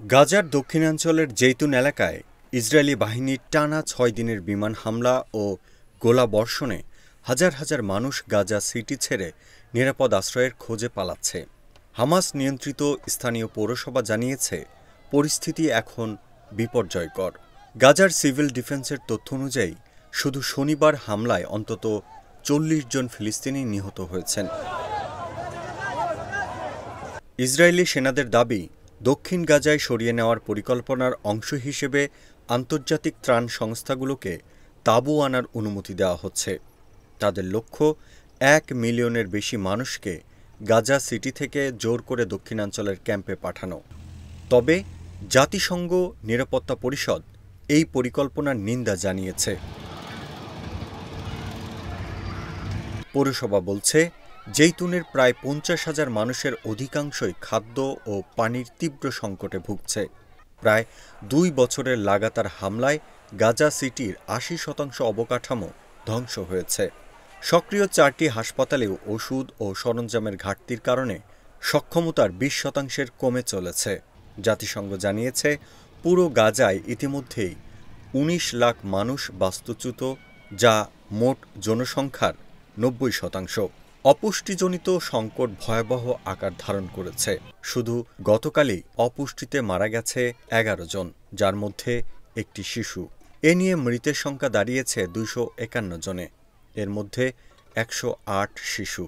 গাজার দক্ষিণাঞ্চলের জেইতুন এলাকায় ইসরায়েলি বাহিনীর টানা ৬ দিনের বিমান হামলা ও গোলাবর্ষণে হাজার হাজার মানুষ গাজা সিটি ছেড়ে নিরাপদ আশ্রয়ের খোঁজে পালাচ্ছে। হামাস নিয়ন্ত্রিত স্থানীয় পৌরসভা জানিয়েছে, পরিস্থিতি এখন বিপর্যয়কর। গাজার সিভিল ডিফেন্সের তথ্য অনুযায়ী শুধু শনিবার হামলায় অন্তত ৪০ জন ফিলিস্তিনি নিহত হয়েছেন। ইসরায়েলি সেনাদের দাবি, দক্ষিণ গাজায় সরিয়ে নেওয়ার পরিকল্পনার অংশ হিসেবে আন্তর্জাতিক ত্রাণ সংস্থাগুলোকে তাঁবু আনার অনুমতি দেওয়া হচ্ছে। তাদের লক্ষ্য ১ মিলিয়নের বেশি মানুষকে গাজা সিটি থেকে জোর করে দক্ষিণাঞ্চলের ক্যাম্পে পাঠানো। তবে জাতিসংঘ নিরাপত্তা পরিষদ এই পরিকল্পনার নিন্দা জানিয়েছে। পৌরসভা বলছে, জেইতুনের প্রায় ৫০,০০০ মানুষের অধিকাংশই খাদ্য ও পানির তীব্র সংকটে ভুগছে। প্রায় ২ বছরের লাগাতার হামলায় গাজা সিটির ৮০% অবকাঠামো ধ্বংস হয়েছে। সক্রিয় ৪টি হাসপাতালেও ওষুধ ও সরঞ্জামের ঘাটতির কারণে সক্ষমতার ২০% কমে চলেছে। জাতিসংঘ জানিয়েছে, পুরো গাজায় ইতিমধ্যেই ১৯ লাখ মানুষ বাস্তুচ্যুত, যা মোট জনসংখ্যার ৯০%। অপুষ্টিজনিত সংকট ভয়াবহ আকার ধারণ করেছে। শুধু গতকালই অপুষ্টিতে মারা গেছে ১১ জন, যার মধ্যে একটি শিশু। এ নিয়ে মৃতের সংখ্যা দাঁড়িয়েছে ২৫১ জনে, এর মধ্যে ১০৮ শিশু।